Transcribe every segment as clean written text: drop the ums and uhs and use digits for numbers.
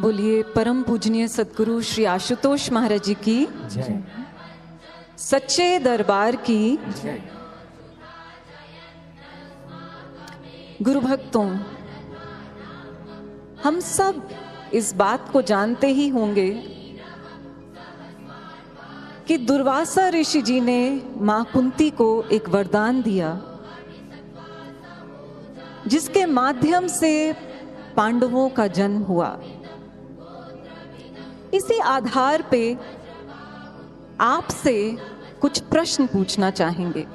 बोलिए परम पूजनीय सद्गुरु श्री आशुतोष महाराज जी की जय। सच्चे दरबार की जय। गुरु भक्तों, हम सब इस बात को जानते ही होंगे कि दुर्वासा ऋषि जी ने मां कुंती को एक वरदान दिया जिसके माध्यम से पांडवों का जन्म हुआ। इसी आधार पे आपसे कुछ प्रश्न पूछना चाहेंगे।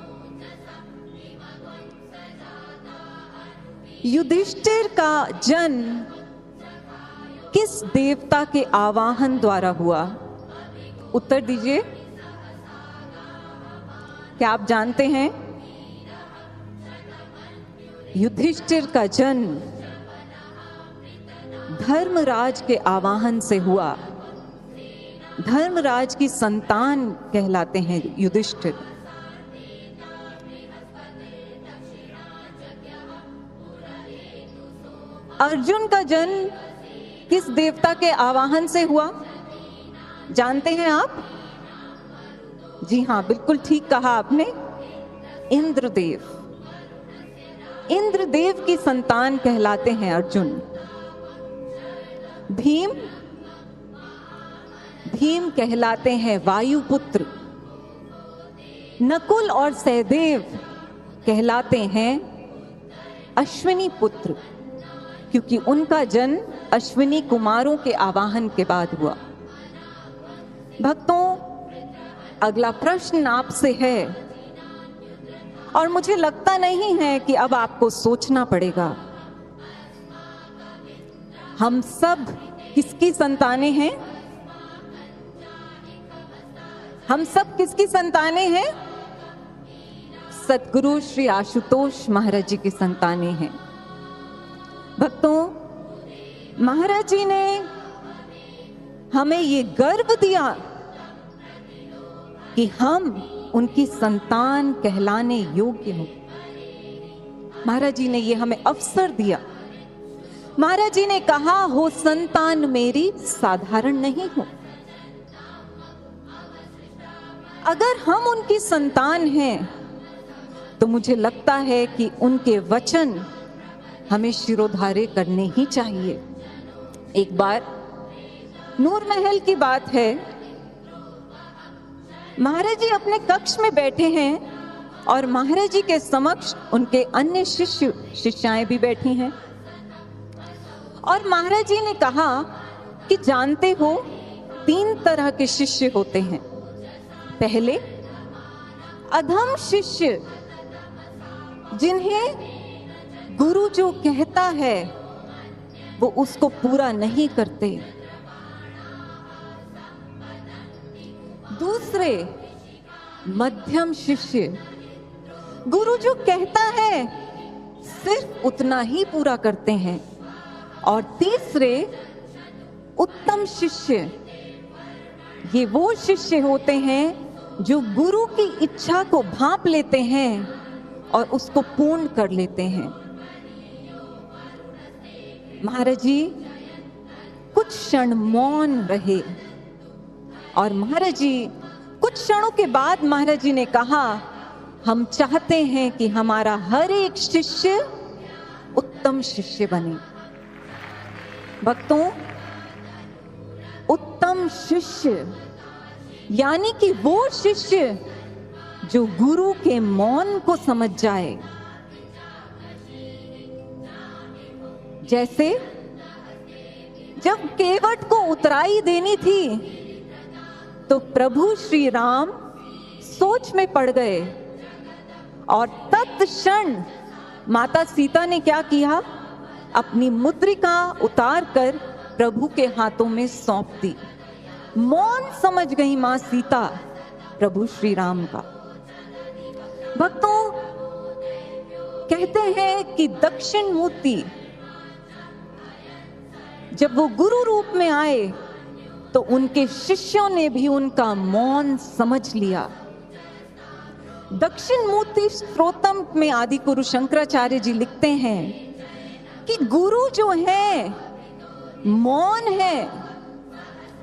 युधिष्ठिर का जन्म किस देवता के आवाहन द्वारा हुआ? उत्तर दीजिए। क्या आप जानते हैं? युधिष्ठिर का जन्म धर्मराज के आवाहन से हुआ। धर्मराज की संतान कहलाते हैं युधिष्ठिर। अर्जुन का जन्म किस देवता के आवाहन से हुआ? जानते हैं आप? जी हाँ, बिल्कुल ठीक कहा आपने, इंद्रदेव। इंद्रदेव की संतान कहलाते हैं अर्जुन। भीम कहलाते हैं वायुपुत्र। नकुल और सहदेव कहलाते हैं अश्विनी पुत्र, क्योंकि उनका जन्म अश्विनी कुमारों के आवाहन के बाद हुआ। भक्तों, अगला प्रश्न आपसे है और मुझे लगता नहीं है कि अब आपको सोचना पड़ेगा। हम सब किसकी संतानें हैं? हम सब किसकी संतानें हैं? सद्गुरु श्री आशुतोष महाराज जी की संतानें हैं। भक्तों, महाराज जी ने हमें ये गर्व दिया कि हम उनकी संतान कहलाने योग्य हो। महाराज जी ने ये हमें अवसर दिया। महाराज जी ने कहा, हो संतान मेरी साधारण नहीं हो। अगर हम उनकी संतान हैं तो मुझे लगता है कि उनके वचन हमें शिरोधार्य करने ही चाहिए। एक बार नूर महल की बात है, महाराज जी अपने कक्ष में बैठे हैं और महाराज जी के समक्ष उनके अन्य शिष्याएं भी बैठी हैं। और महाराज जी ने कहा कि जानते हो, 3 तरह के शिष्य होते हैं। पहले अधम शिष्य, जिन्हें गुरु जो कहता है वो उसको पूरा नहीं करते। दूसरे मध्यम शिष्य, गुरु जो कहता है सिर्फ उतना ही पूरा करते हैं। और तीसरे उत्तम शिष्य, ये वो शिष्य होते हैं जो गुरु की इच्छा को भांप लेते हैं और उसको पूर्ण कर लेते हैं। महाराज जी कुछ क्षण मौन रहे और महाराज जी कुछ क्षणों के बाद महाराज जी ने कहा, हम चाहते हैं कि हमारा हर एक शिष्य उत्तम शिष्य बने। भक्तों, उत्तम शिष्य यानी कि वो शिष्य जो गुरु के मौन को समझ जाए। जैसे जब केवट को उतराई देनी थी तो प्रभु श्री राम सोच में पड़ गए और तत्क्षण माता सीता ने क्या किया? अपनी मुद्रिका उतार कर प्रभु के हाथों में सौंप दी। मौन समझ गई मां सीता प्रभु श्री राम का। भक्तों, कहते हैं कि दक्षिण मूर्ति जब वो गुरु रूप में आए तो उनके शिष्यों ने भी उनका मौन समझ लिया। दक्षिण मूर्ति स्तोत्रम में आदि गुरु शंकराचार्य जी लिखते हैं कि गुरु जो है मौन है,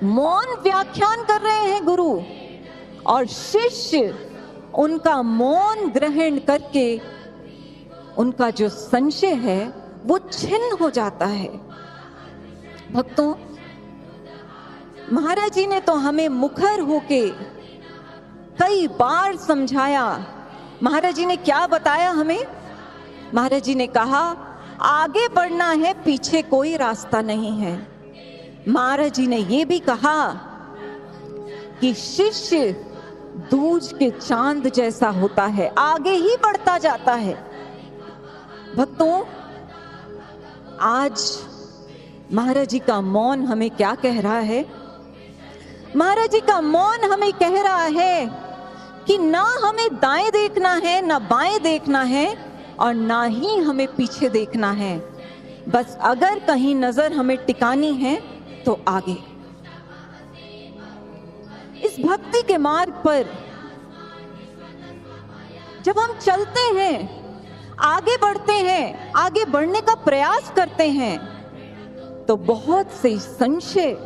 मौन व्याख्यान कर रहे हैं गुरु, और शिष्य उनका मौन ग्रहण करके उनका जो संशय है वो छिन्न हो जाता है। भक्तों, महाराज जी ने तो हमें मुखर होके कई बार समझाया। महाराज जी ने क्या बताया हमें? महाराज जी ने कहा, आगे बढ़ना है, पीछे कोई रास्ता नहीं है। महाराज जी ने यह भी कहा कि शिष्य दूज के चांद जैसा होता है, आगे ही बढ़ता जाता है। भक्तों, आज महाराज जी का मौन हमें क्या कह रहा है? महाराज जी का मौन हमें कह रहा है कि ना हमें दाएं देखना है, ना बाएं देखना है, और ना ही हमें पीछे देखना है। बस अगर कहीं नजर हमें टिकानी है तो आगे। इस भक्ति के मार्ग पर जब हम चलते हैं, आगे बढ़ते हैं, आगे बढ़ने का प्रयास करते हैं, तो बहुत से संशय,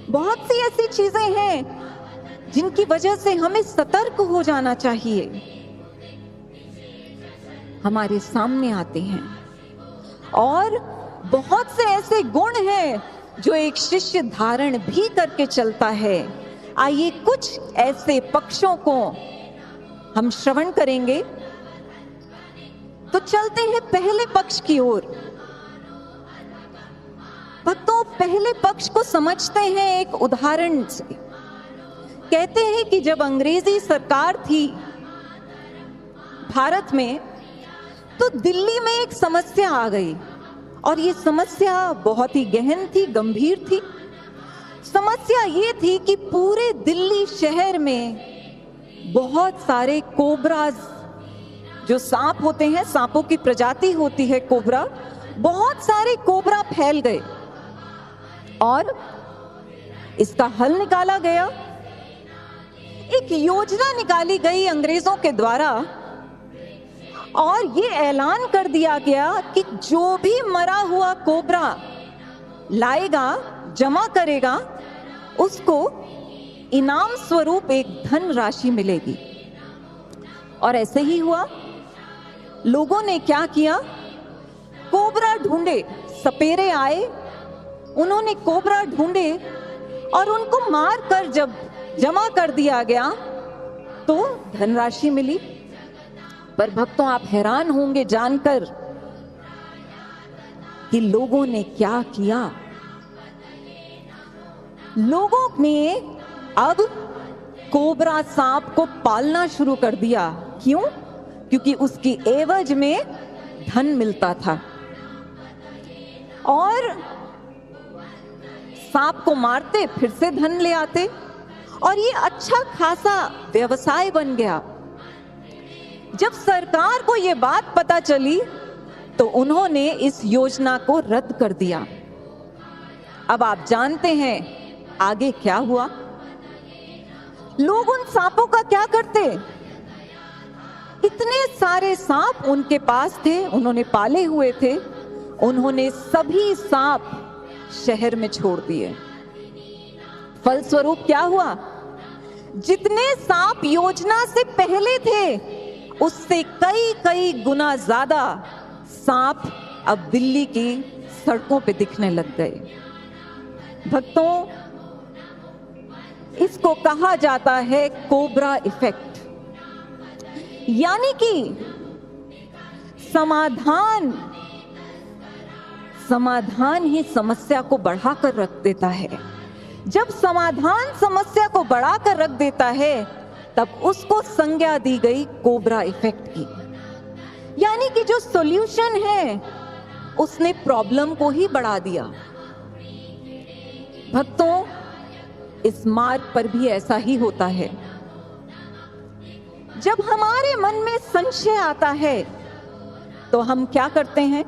बहुत सी ऐसी चीजें हैं जिनकी वजह से हमें सतर्क हो जाना चाहिए, हमारे सामने आते हैं। और बहुत से ऐसे गुण हैं जो एक शिष्य धारण भी करके चलता है। आइए कुछ ऐसे पक्षों को हम श्रवण करेंगे। तो चलते हैं पहले पक्ष की ओर। भक्तों, पहले पक्ष को समझते हैं एक उदाहरण से। कहते हैं कि जब अंग्रेजी सरकार थी भारत में, तो दिल्ली में एक समस्या आ गई, और ये समस्या बहुत ही गहन थी, गंभीर थी। समस्या ये थी कि पूरे दिल्ली शहर में बहुत सारे कोबराज, जो सांप होते हैं, सांपों की प्रजाति होती है कोबरा, बहुत सारे कोबरा फैल गए, और इसका हल निकाला गया। एक योजना निकाली गई अंग्रेजों के द्वारा, और ये ऐलान कर दिया गया कि जो भी मरा हुआ कोबरा लाएगा, जमा करेगा, उसको इनाम स्वरूप एक धन राशि मिलेगी। और ऐसे ही हुआ। लोगों ने क्या किया? कोबरा ढूंढे, सपेरे आए, उन्होंने कोबरा ढूंढे, और उनको मार कर जब जमा कर दिया गया तो धनराशि मिली। पर भक्तों, आप हैरान होंगे जानकर कि लोगों ने क्या किया। लोगों ने अब कोबरा सांप को पालना शुरू कर दिया। क्यों? क्योंकि उसकी एवज में धन मिलता था, और सांप को मारते, फिर से धन ले आते, और ये अच्छा खासा व्यवसाय बन गया। जब सरकार को ये बात पता चली तो उन्होंने इस योजना को रद्द कर दिया। अब आप जानते हैं आगे क्या हुआ। लोग उन सांपों का क्या करते? इतने सारे सांप उनके पास थे, उन्होंने पाले हुए थे, उन्होंने सभी सांप शहर में छोड़ दिए। फलस्वरूप क्या हुआ? जितने सांप योजना से पहले थे उससे कई कई गुना ज्यादा सांप अब दिल्ली की सड़कों पे दिखने लग गए। भक्तों, इसको कहा जाता है कोबरा इफेक्ट, यानी कि समाधान ही समस्या को बढ़ाकर रख देता है। जब समाधान समस्या को बढ़ाकर रख देता है, तब उसको संज्ञा दी गई कोबरा इफेक्ट की, यानी कि जो सॉल्यूशन है उसने प्रॉब्लम को ही बढ़ा दिया। भक्तों, इस मार्ग पर भी ऐसा ही होता है। जब हमारे मन में संशय आता है तो हम क्या करते हैं?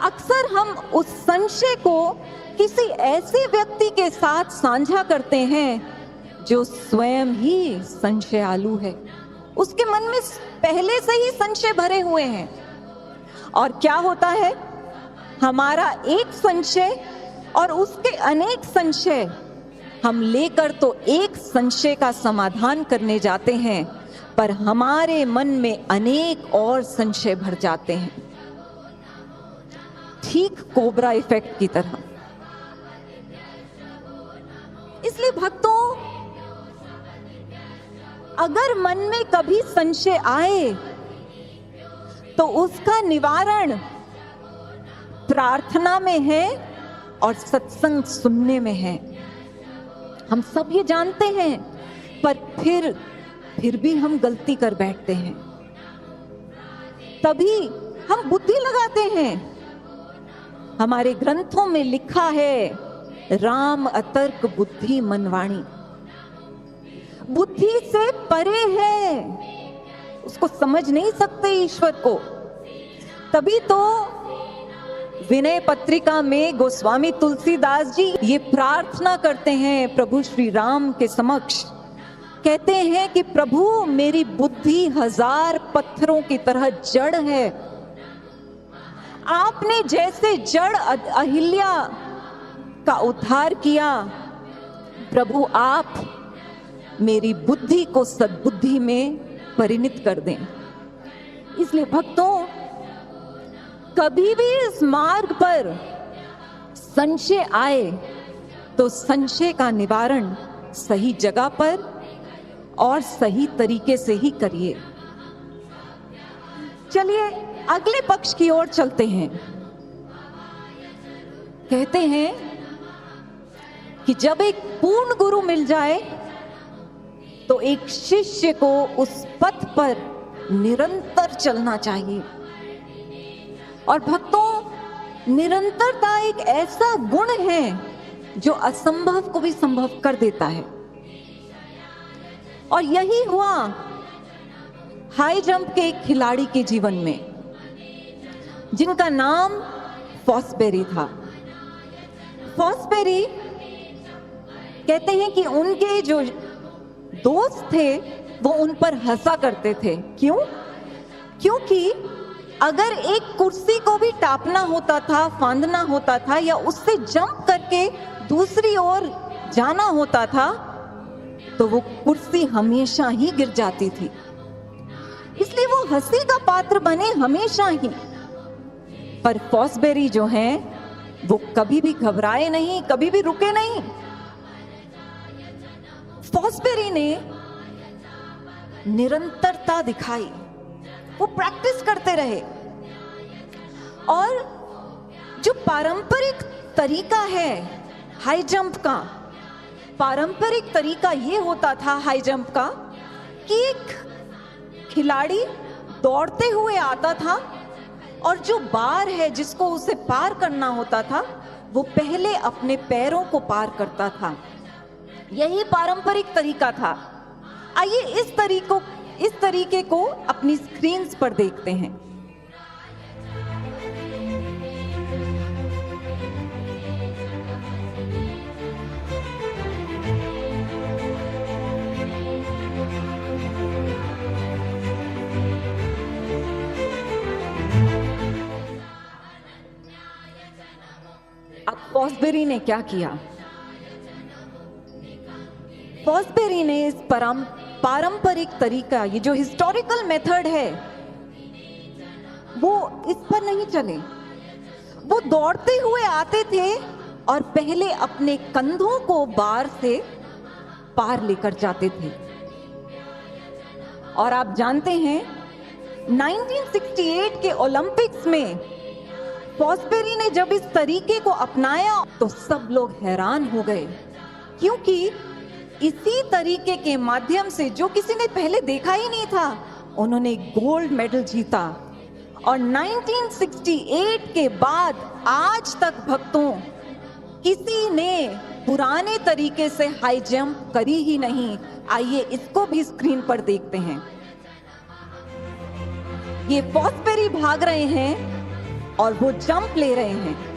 अक्सर हम उस संशय को किसी ऐसे व्यक्ति के साथ साझा करते हैं जो स्वयं ही संशयालु है, उसके मन में पहले से ही संशय भरे हुए हैं, और क्या होता है, हमारा एक संशय और उसके अनेक संशय हम लेकर तो एक संशय का समाधान करने जाते हैं, पर हमारे मन में अनेक और संशय भर जाते हैं, ठीक कोबरा इफेक्ट की तरह। इसलिए भक्तों, अगर मन में कभी संशय आए तो उसका निवारण प्रार्थना में है और सत्संग सुनने में है। हम सब ये जानते हैं, पर फिर भी हम गलती कर बैठते हैं। तभी हम बुद्धि लगाते हैं। हमारे ग्रंथों में लिखा है, राम अतर्क बुद्धि मनवाणी। बुद्धि से परे है, उसको समझ नहीं सकते ईश्वर को। तभी तो विनय पत्रिका में गोस्वामी तुलसीदास जी ये प्रार्थना करते हैं प्रभु श्री राम के समक्ष। कहते हैं कि प्रभु, मेरी बुद्धि 1000 पत्थरों की तरह जड़ है। आपने जैसे जड़ अहिल्या का उद्धार किया, प्रभु आप मेरी बुद्धि को सद्बुद्धि में परिणित कर दें। इसलिए भक्तों, कभी भी इस मार्ग पर संशय आए तो संशय का निवारण सही जगह पर और सही तरीके से ही करिए। चलिए अगले पक्ष की ओर चलते हैं। कहते हैं कि जब एक पूर्ण गुरु मिल जाए तो एक शिष्य को उस पथ पर निरंतर चलना चाहिए। और भक्तों, निरंतरता एक ऐसा गुण है जो असंभव को भी संभव कर देता है। और यही हुआ हाई जंप के एक खिलाड़ी के जीवन में, जिनका नाम फॉसबेरी था। फॉसबेरी कहते हैं कि उनके जो दोस्त थे वो उन पर हंसा करते थे। क्यों? क्योंकि अगर एक कुर्सी को भी टापना होता था, फांदना होता था, या उससे जंप करके दूसरी ओर जाना होता था, तो वो कुर्सी हमेशा ही गिर जाती थी। इसलिए वो हंसी का पात्र बने हमेशा ही। पर फॉसबेरी जो हैं, वो कभी भी घबराए नहीं, कभी भी रुके नहीं। फॉसबेरी ने निरंतरता दिखाई, वो प्रैक्टिस करते रहे। और जो पारंपरिक तरीका है हाई जंप का, पारंपरिक तरीका ये होता था हाई जंप का कि एक खिलाड़ी दौड़ते हुए आता था और जो बार है जिसको उसे पार करना होता था, वो पहले अपने पैरों को पार करता था। यही पारंपरिक तरीका था। आइए इस तरीके को अपनी स्क्रीन्स पर देखते हैं। अब फॉसबेरी ने क्या किया? फॉसबेरी ने इस पारंपरिक तरीका, ये जो हिस्टोरिकल मेथड है, वो इस पर नहीं चले। वो दौड़ते हुए आते थे और पहले अपने कंधों को बार से पार लेकर जाते थे। और आप जानते हैं 1968 के ओलंपिक्स में फॉसबेरी ने जब इस तरीके को अपनाया तो सब लोग हैरान हो गए, क्योंकि इसी तरीके के माध्यम से, जो किसी ने पहले देखा ही नहीं था, उन्होंने गोल्ड मेडल जीता। और 1968 के बाद आज तक भक्तों किसी ने पुराने तरीके से हाई जंप करी ही नहीं। आइए इसको भी स्क्रीन पर देखते हैं। ये फॉसबेरी भाग रहे हैं और वो जंप ले रहे हैं।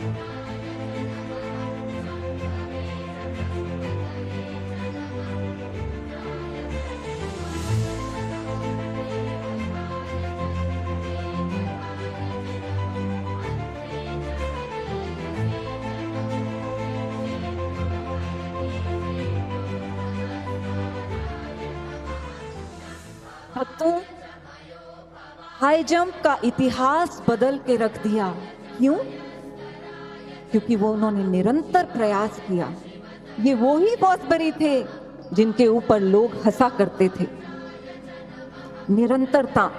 भक्तों, हाई जंप का इतिहास बदल के रख दिया। क्यों? क्योंकि वो उन्होंने निरंतर प्रयास किया। ये वो ही फॉसबरी थे जिनके ऊपर लोग हंसा करते थे। निरंतरता,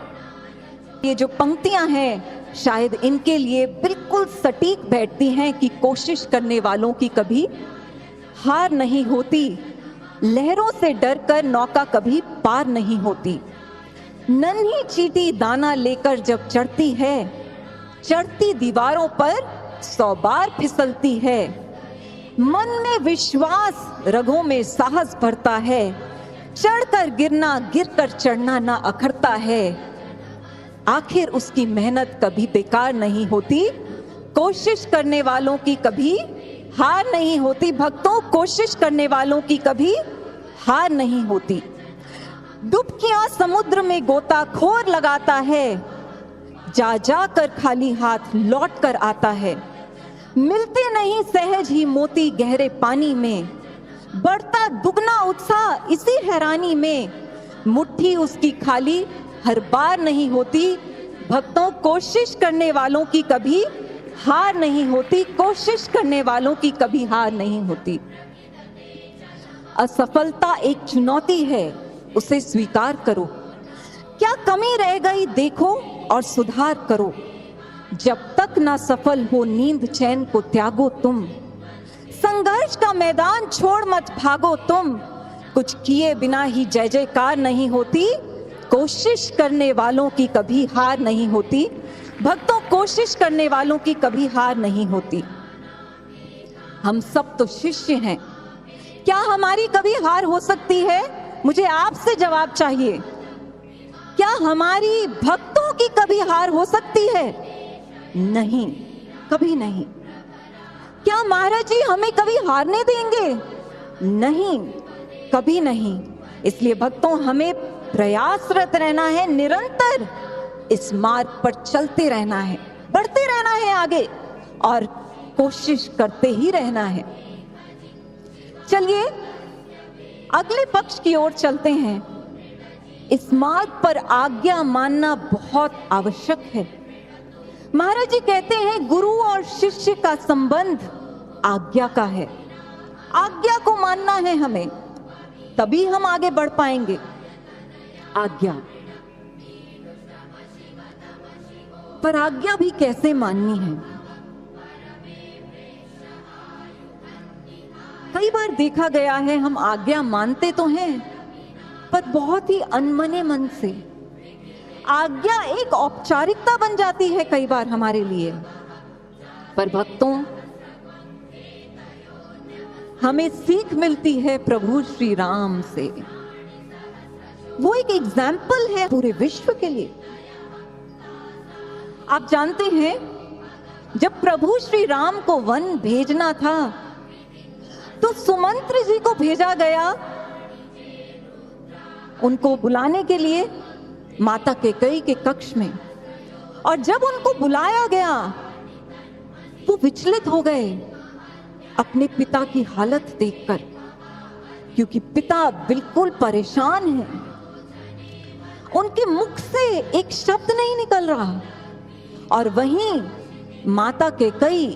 ये जो पंक्तियां हैं शायद इनके लिए बिल्कुल सटीक बैठती हैं कि कोशिश करने वालों की कभी हार नहीं होती, लहरों से डरकर नौका कभी पार नहीं होती। नन्ही चींटी दाना लेकर जब चढ़ती है, चढ़ती दीवारों पर 100 बार फिसलती है। मन में विश्वास, रगों में साहस भरता है, चढ़कर गिरना, गिरकर चढ़ना ना अखरता है। आखिर उसकी मेहनत कभी बेकार नहीं होती, कोशिश करने वालों की कभी हार नहीं होती। भक्तों, कोशिश करने वालों की कभी हार नहीं होती। डुबकियां समुद्र में गोताखोर लगाता है, जा जाकर खाली हाथ लौट कर आता है। मिलते नहीं सहज ही मोती गहरे पानी में, बढ़ता दुगना उत्साह इसी हैरानी में। मुट्ठी उसकी खाली हर बार नहीं होती। भक्तों, कोशिश करने वालों की कभी हार नहीं होती, कोशिश करने वालों की कभी हार नहीं होती। असफलता एक चुनौती है, उसे स्वीकार करो। क्या कमी रह गई देखो और सुधार करो। जब तक ना सफल हो नींद चैन को त्यागो तुम, संघर्ष का मैदान छोड़ मत भागो तुम। कुछ किए बिना ही जय जयकार नहीं होती, कोशिश करने वालों की कभी हार नहीं होती। भक्तों, कोशिश करने वालों की कभी हार नहीं होती। हम सब तो शिष्य हैं, क्या हमारी कभी हार हो सकती है? मुझे आपसे जवाब चाहिए। क्या हमारी भक्तों की कभी हार हो सकती है? नहीं, कभी नहीं। क्या महाराज जी हमें कभी हारने देंगे? नहीं, कभी नहीं। इसलिए भक्तों, हमें प्रयासरत रहना है, निरंतर इस मार्ग पर चलते रहना है, बढ़ते रहना है आगे और कोशिश करते ही रहना है। चलिए अगले पक्ष की ओर चलते हैं। इस मार्ग पर आज्ञा मानना बहुत आवश्यक है। महाराज जी कहते हैं गुरु और शिष्य का संबंध आज्ञा का है। आज्ञा को मानना है हमें, तभी हम आगे बढ़ पाएंगे। आज्ञा, पर आज्ञा भी कैसे माननी है? कई बार देखा गया है हम आज्ञा मानते तो हैं, पर बहुत ही अनमने मन से। आज्ञा एक औपचारिकता बन जाती है कई बार हमारे लिए। पर भक्तों, हमें सीख मिलती है प्रभु श्री राम से। वो एक एग्जाम्पल है पूरे विश्व के लिए। आप जानते हैं, जब प्रभु श्री राम को वन भेजना था तो सुमंत्र जी को भेजा गया उनको बुलाने के लिए माता कैकेयी के कक्ष में। और जब उनको बुलाया गया वो विचलित हो गए अपने पिता की हालत देखकर, क्योंकि पिता बिल्कुल परेशान हैं। उनके मुख से एक शब्द नहीं निकल रहा। और वहीं माता कैकेयी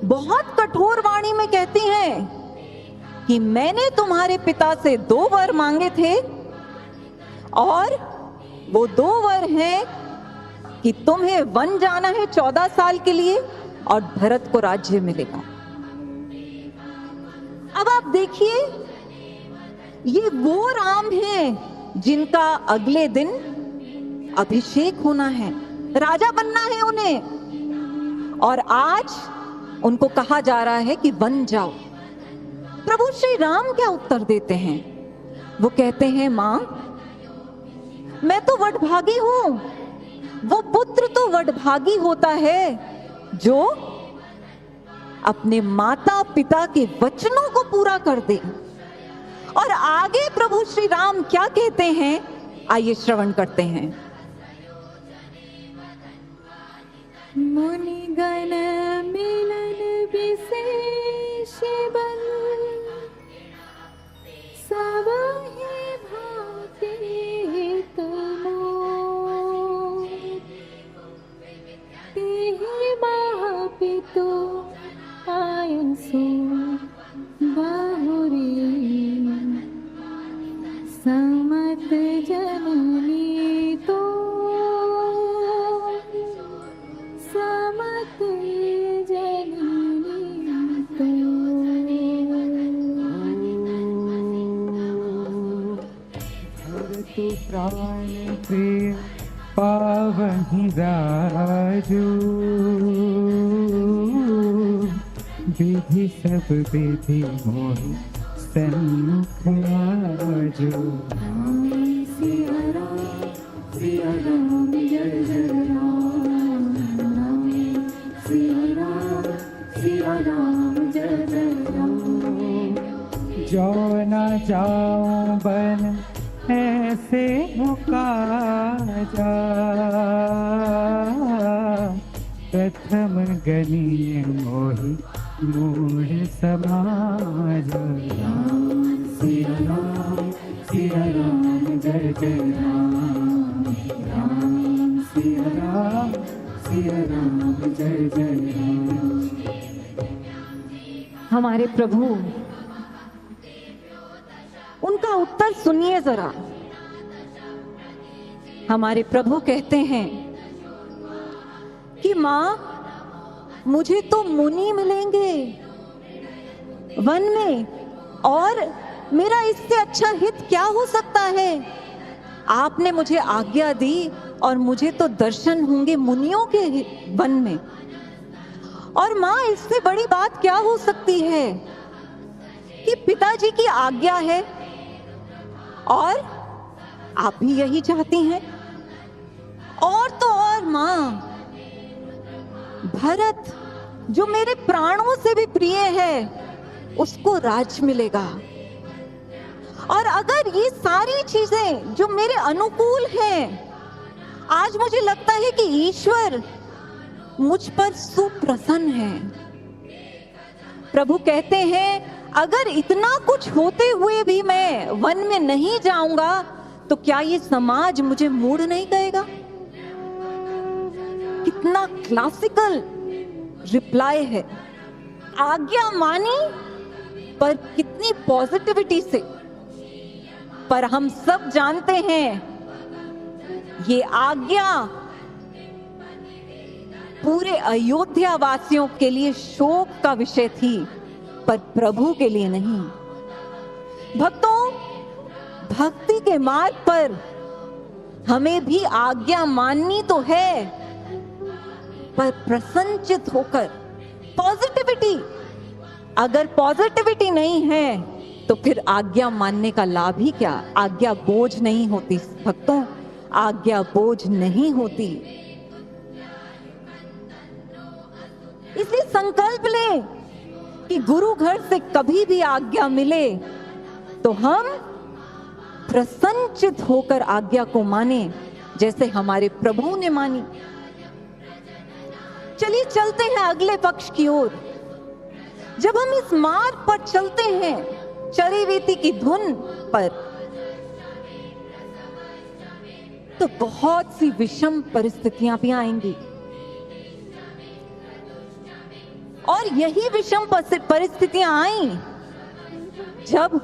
बहुत कठोर वाणी में कहती हैं कि मैंने तुम्हारे पिता से 2 वर मांगे थे और वो 2 वर हैं कि तुम्हें वन जाना है 14 साल के लिए और भरत को राज्य मिलेगा। अब आप देखिए, ये वो राम हैं जिनका अगले दिन अभिषेक होना है, राजा बनना है उन्हें। और आज उनको कहा जा रहा है कि बन जाओ। प्रभु श्री राम क्या उत्तर देते हैं? वो कहते हैं, मां, मैं तो वडभागी हूं। वो पुत्र तो वडभागी होता है जो अपने माता पिता के वचनों को पूरा कर दे। और आगे प्रभु श्री राम क्या कहते हैं, आइए श्रवण करते हैं। मुनिगण मिलन विशेष बल, सबहि भांति हित पितु आयसो बहुरी समत जननी तो समत जननी तो तू प्राण प्रिय पावहि राजू विधि सब विधि मोहि सन्मुख आजो। सिया राम जय जय राम राम सिया राम जय जय राम। जो न जाऊं बन ऐसे मुकाजा प्रथम गनीय मोहि मूढ़ समाज। सिया राम जय जय राम राम सिया राम जय जय राम। हमारे प्रभु, उनका उत्तर सुनिए जरा। हमारे प्रभु कहते हैं कि मां, मुझे तो मुनि मिलेंगे वन में, और मेरा इससे अच्छा हित क्या हो सकता है। आपने मुझे आज्ञा दी और मुझे तो दर्शन होंगे मुनियों के वन में, और मां इससे बड़ी बात क्या हो सकती है कि पिताजी की आज्ञा है और आप भी यही चाहती हैं। और तो और मां, भरत जो मेरे प्राणों से भी प्रिय है, उसको राज मिलेगा। और अगर ये सारी चीजें जो मेरे अनुकूल हैं, आज मुझे लगता है कि ईश्वर मुझ पर सुप्रसन्न है। प्रभु कहते हैं, अगर इतना कुछ होते हुए भी मैं वन में नहीं जाऊंगा, तो क्या ये समाज मुझे मूढ़ नहीं कहेगा। कितना क्लासिकल रिप्लाई है। आज्ञा मानी, पर कितनी पॉजिटिविटी से। पर हम सब जानते हैं ये आज्ञा पूरे अयोध्या वासियों के लिए शोक का विषय थी, पर प्रभु के लिए नहीं। भक्तों, भक्ति के मार्ग पर हमें भी आज्ञा माननी तो है, पर प्रसन्नचित होकर। पॉजिटिविटी, अगर पॉजिटिविटी नहीं है तो फिर आज्ञा मानने का लाभ ही क्या। आज्ञा बोझ नहीं होती भक्तों, आज्ञा बोझ नहीं होती। इसलिए संकल्प लें कि गुरु घर से कभी भी आज्ञा मिले तो हम प्रसन्नचित होकर आज्ञा को माने, जैसे हमारे प्रभु ने मानी। चलिए चलते हैं अगले पक्ष की ओर। जब हम इस मार्ग पर चलते हैं, चरिवीति की धुन पर, तो बहुत सी विषम परिस्थितियां भी आएंगी। और यही विषम परिस्थितियां आई जब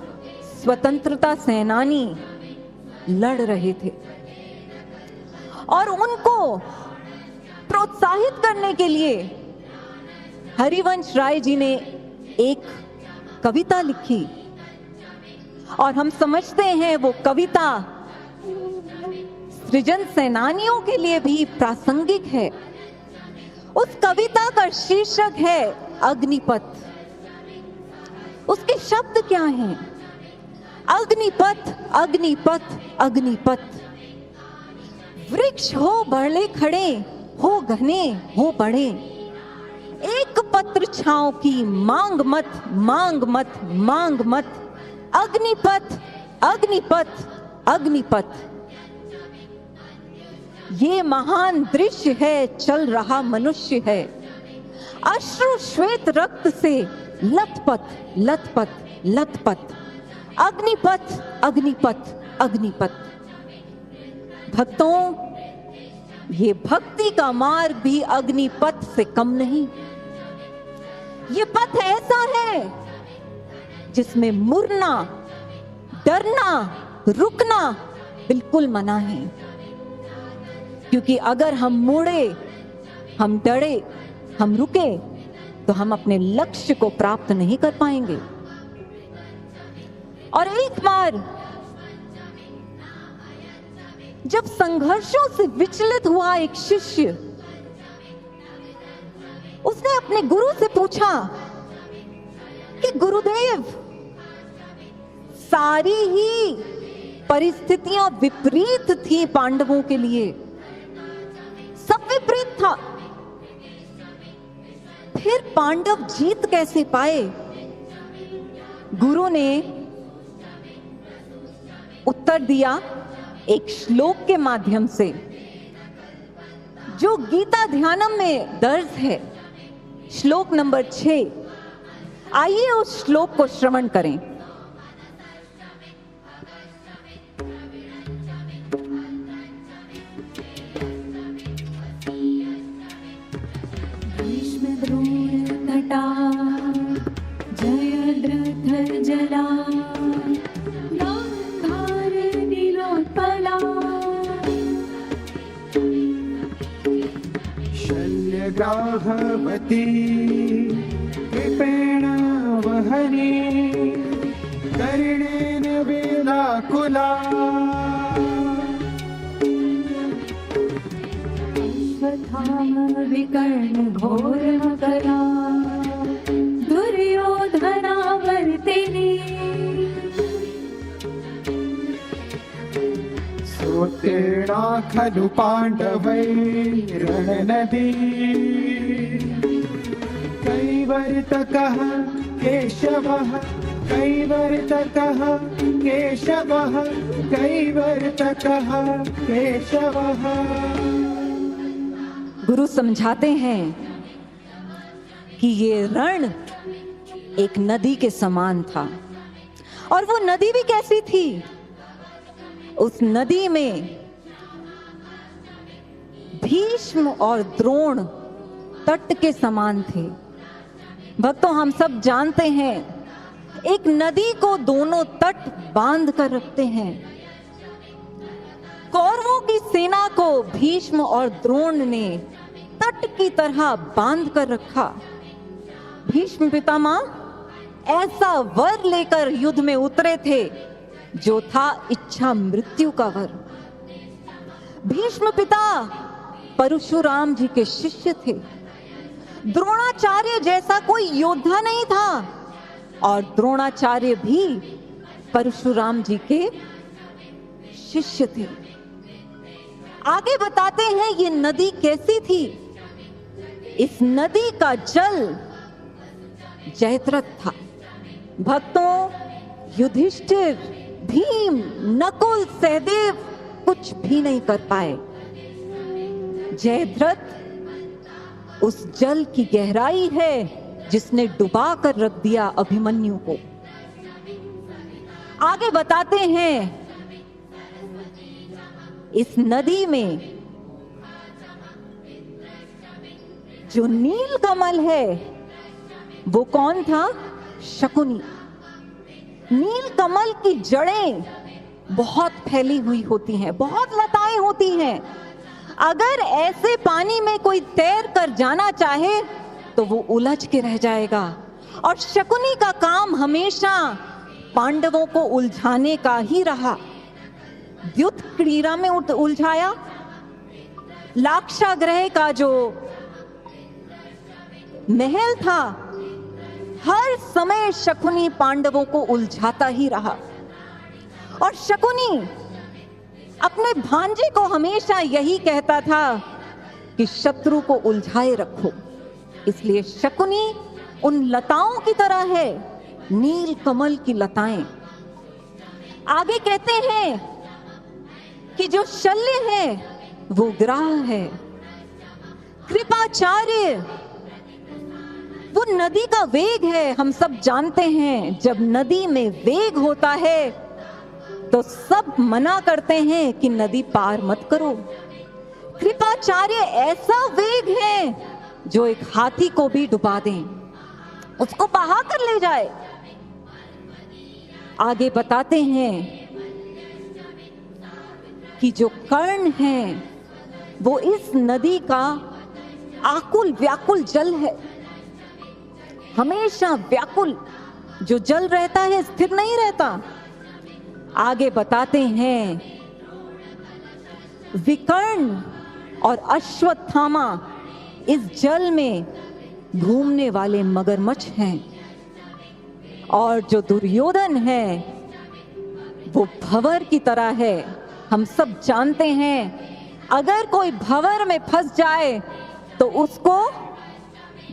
स्वतंत्रता सेनानी लड़ रहे थे, और उनको प्रोत्साहित करने के लिए हरिवंश राय जी ने एक कविता लिखी। और हम समझते हैं वो कविता सृजन सेनानियों के लिए भी प्रासंगिक है। उस कविता का शीर्षक है अग्निपथ। उसके शब्द क्या हैं? अग्निपथ, अग्निपथ, अग्निपथ। वृक्ष हो बढ़े खड़े, हो घने हो बड़े, एक पत्र छांव की मांग मत, मांग मत, मांग मत। अग्निपथ, अग्निपथ, अग्निपथ। ये महान दृश्य है, चल रहा मनुष्य है, अश्रु श्वेत रक्त से लथपथ, लथपथ, लथपथ। अग्निपथ, अग्निपथ, अग्निपथ। भक्तों, ये भक्ति का मार्ग भी अग्निपथ से कम नहीं। ये पथ ऐसा है जिसमें मुड़ना, डरना, रुकना बिल्कुल मना है। क्योंकि अगर हम मुड़े, हम डरे, हम रुके तो हम अपने लक्ष्य को प्राप्त नहीं कर पाएंगे। और एक बार जब संघर्षों से विचलित हुआ एक शिष्य, उसने अपने गुरु से पूछा कि गुरुदेव, सारी ही परिस्थितियां विपरीत थी पांडवों के लिए, सब विपरीत था, फिर पांडव जीत कैसे पाए? गुरु ने उत्तर दिया एक श्लोक के माध्यम से, जो गीता ध्यानम में दर्ज है, श्लोक नंबर 6। आइए उस श्लोक को श्रवण करें। भीष्म द्रोण तटा जयद्रथ जला गांधार नीलोत्पला शल्यगाहवती कृपेण वहनी कर्णेन वेलाकुला अश्वत्थाम विकर्ण घोरमकरा दुर्योधनावर्तिनी सोत्तीर्णा खलु पाण्डवैर्रणनदी कैवर्तकः केशवः कैवर्तकः केशवः कैवर्तकः केशवः। गुरु समझाते हैं कि ये रण एक नदी के समान था। और वो नदी भी कैसी थी? उस नदी में भीष्म और द्रोण तट के समान थे। भक्तों, हम सब जानते हैं एक नदी को दोनों तट बांध कर रखते हैं। कौरवों की सेना को भीष्म और द्रोण ने तट की तरह बांध कर रखा। भीष्म पितामह ऐसा वर लेकर युद्ध में उतरे थे जो था इच्छा मृत्यु का वर। भीष्म पिता परशुराम जी के शिष्य थे। द्रोणाचार्य जैसा कोई योद्धा नहीं था और द्रोणाचार्य भी परशुराम जी के शिष्य थे। आगे बताते हैं ये नदी कैसी थी। इस नदी का जल जयद्रथ था। भक्तों, युधिष्ठिर, भीम, नकुल, सहदेव कुछ भी नहीं कर पाए। जयद्रथ उस जल की गहराई है जिसने डुबा कर रख दिया अभिमन्यु को। आगे बताते हैं इस नदी में जो नील कमल है वो कौन था? शकुनी। नील कमल की जड़ें बहुत फैली हुई होती हैं, बहुत लताएं होती हैं। अगर ऐसे पानी में कोई तैर कर जाना चाहे तो वो उलझ के रह जाएगा। और शकुनी का काम हमेशा पांडवों को उलझाने का ही रहा। द्युत क्रीड़ा में उलझाया। लाक्षागृह का जो महल था, हर समय शकुनी पांडवों को उलझाता ही रहा। और शकुनी अपने भांजे को हमेशा यही कहता था कि शत्रु को उलझाए रखो। इसलिए शकुनी उन लताओं की तरह है, नील कमल की लताएं। आगे कहते हैं कि जो शल्य है वो ग्राह है। कृपाचार्य वो नदी का वेग है। हम सब जानते हैं जब नदी में वेग होता है तो सब मना करते हैं कि नदी पार मत करो। कृपाचार्य ऐसा वेग है जो एक हाथी को भी डुबा दें। उसको बहा कर ले जाए। आगे बताते हैं कि जो कर्ण है वो इस नदी का आकुल व्याकुल जल है, हमेशा व्याकुल जो जल रहता है स्थिर नहीं रहता। आगे बताते हैं विकर्ण और अश्वत्थामा इस जल में घूमने वाले मगरमच्छ हैं, और जो दुर्योधन है वो भंवर की तरह है। हम सब जानते हैं अगर कोई भंवर में फंस जाए तो उसको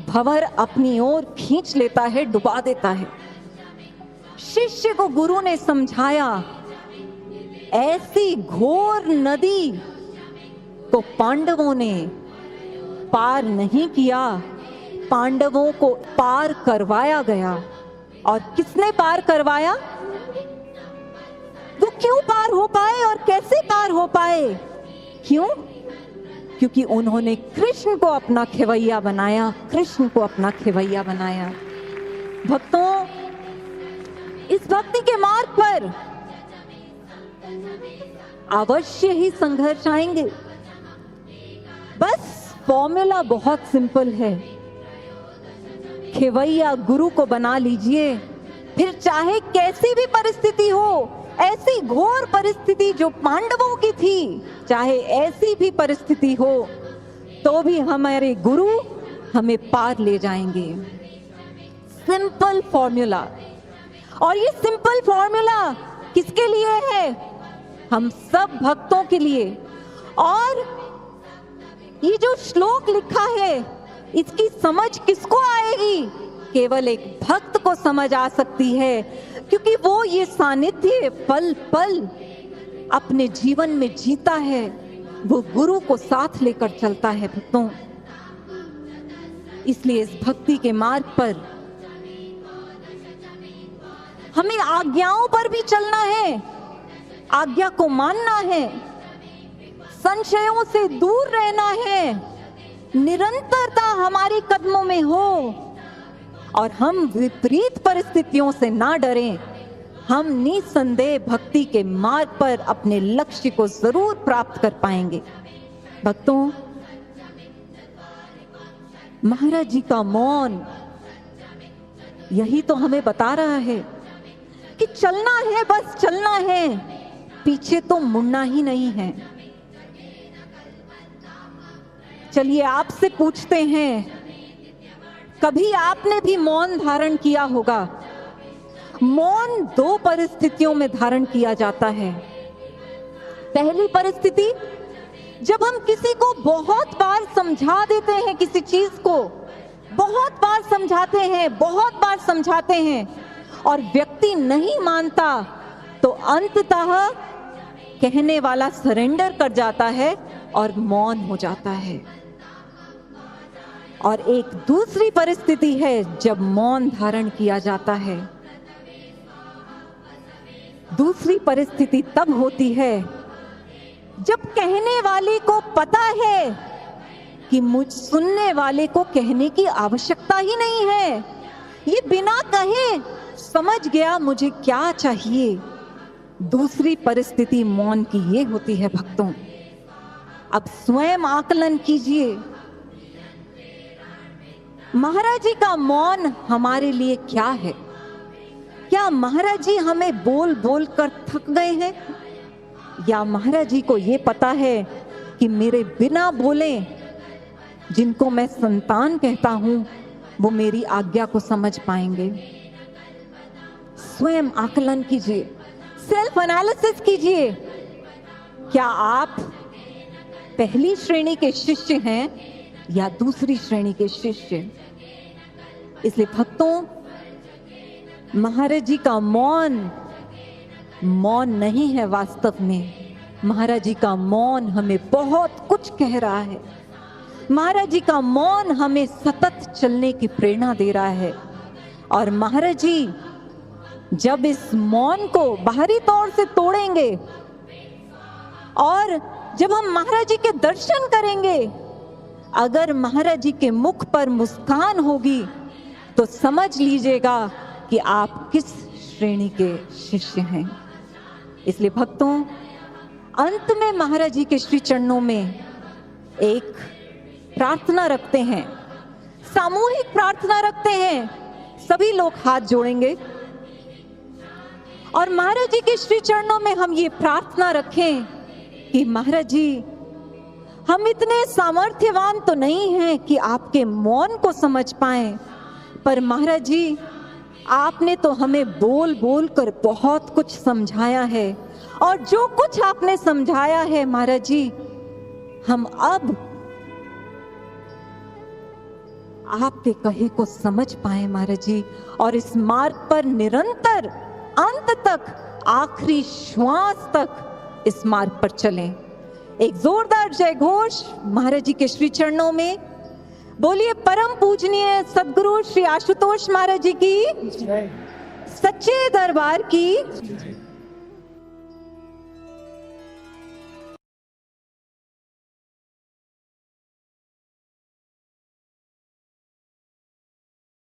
भंवर अपनी ओर खींच लेता है, डुबा देता है। शिष्य को गुरु ने समझाया ऐसी घोर नदी को पांडवों ने पार नहीं किया, पांडवों को पार करवाया गया। और किसने पार करवाया? वो क्यों पार हो पाए और कैसे पार हो पाए? क्यों? क्योंकि उन्होंने कृष्ण को अपना खेवैया बनाया, कृष्ण को अपना खेवैया बनाया। भक्तों, इस भक्ति के मार्ग पर अवश्य ही संघर्ष आएंगे। बस फॉर्मूला बहुत सिंपल है, खेवैया गुरु को बना लीजिए, फिर चाहे कैसी भी परिस्थिति हो, ऐसी घोर परिस्थिति जो पांडवों की थी, चाहे ऐसी भी परिस्थिति हो, तो भी हमारे गुरु हमें पार ले जाएंगे। Simple formula. और ये सिंपल फॉर्मूला किसके लिए है? हम सब भक्तों के लिए। और ये जो श्लोक लिखा है इसकी समझ किसको आएगी? केवल एक भक्त को समझ आ सकती है, क्योंकि वो ये सानिध्य पल पल अपने जीवन में जीता है, वो गुरु को साथ लेकर चलता है। भक्तों, इसलिए इस भक्ति के मार्ग पर हमें आज्ञाओं पर भी चलना है, आज्ञा को मानना है, संशयों से दूर रहना है, निरंतरता हमारे कदमों में हो, और हम विपरीत परिस्थितियों से ना डरें। हम निसंदेह भक्ति के मार्ग पर अपने लक्ष्य को जरूर प्राप्त कर पाएंगे। भक्तों, महाराज जी का मौन यही तो हमें बता रहा है कि चलना है, बस चलना है, पीछे तो मुड़ना ही नहीं है। चलिए आपसे पूछते हैं, कभी आपने भी मौन धारण किया होगा? मौन दो परिस्थितियों में धारण किया जाता है। पहली परिस्थिति, जब हम किसी को बहुत बार समझा देते हैं, किसी चीज को बहुत बार समझाते हैं, बहुत बार समझाते हैं, और व्यक्ति नहीं मानता, तो अंततः कहने वाला सरेंडर कर जाता है और मौन हो जाता है। और एक दूसरी परिस्थिति है जब मौन धारण किया जाता है। दूसरी परिस्थिति तब होती है जब कहने वाले को पता है कि मुझ सुनने वाले को कहने की आवश्यकता ही नहीं है, ये बिना कहे समझ गया मुझे क्या चाहिए। दूसरी परिस्थिति मौन की ये होती है। भक्तों, अब स्वयं आकलन कीजिए, महाराज जी का मौन हमारे लिए क्या है? क्या महाराज जी हमें बोल बोल कर थक गए हैं, या महाराज जी को ये पता है कि मेरे बिना बोले जिनको मैं संतान कहता हूं वो मेरी आज्ञा को समझ पाएंगे? स्वयं आकलन कीजिए, सेल्फ एनालिसिस कीजिए। क्या आप पहली श्रेणी के शिष्य हैं या दूसरी श्रेणी के शिष्य? इसलिए भक्तों, महाराज जी का मौन मौन नहीं है। वास्तव में महाराज जी का मौन हमें बहुत कुछ कह रहा है। महाराज जी का मौन हमें सतत चलने की प्रेरणा दे रहा है। और महाराज जी जब इस मौन को बाहरी तौर से तोड़ेंगे और जब हम महाराज जी के दर्शन करेंगे, अगर महाराज जी के मुख पर मुस्कान होगी तो समझ लीजिएगा कि आप किस श्रेणी के शिष्य हैं। इसलिए भक्तों, अंत में महाराज जी के श्री चरणों में एक प्रार्थना रखते हैं, सामूहिक प्रार्थना रखते हैं। सभी लोग हाथ जोड़ेंगे और महाराज जी के श्री चरणों में हम ये प्रार्थना रखें कि महाराज जी, हम इतने सामर्थ्यवान तो नहीं हैं कि आपके मौन को समझ पाएं, पर महाराज जी, आपने तो हमें बोल बोल कर बहुत कुछ समझाया है, और जो कुछ आपने समझाया है महाराज जी, हम अब आपके कहे को समझ पाए महाराज जी, और इस मार्ग पर निरंतर अंत तक, आखिरी श्वास तक इस मार्ग पर चलें। एक जोरदार जय घोष महाराज जी के श्री चरणों में बोलिए। परम पूजनीय सदगुरु श्री आशुतोष महाराज जी की, सच्चे दरबार की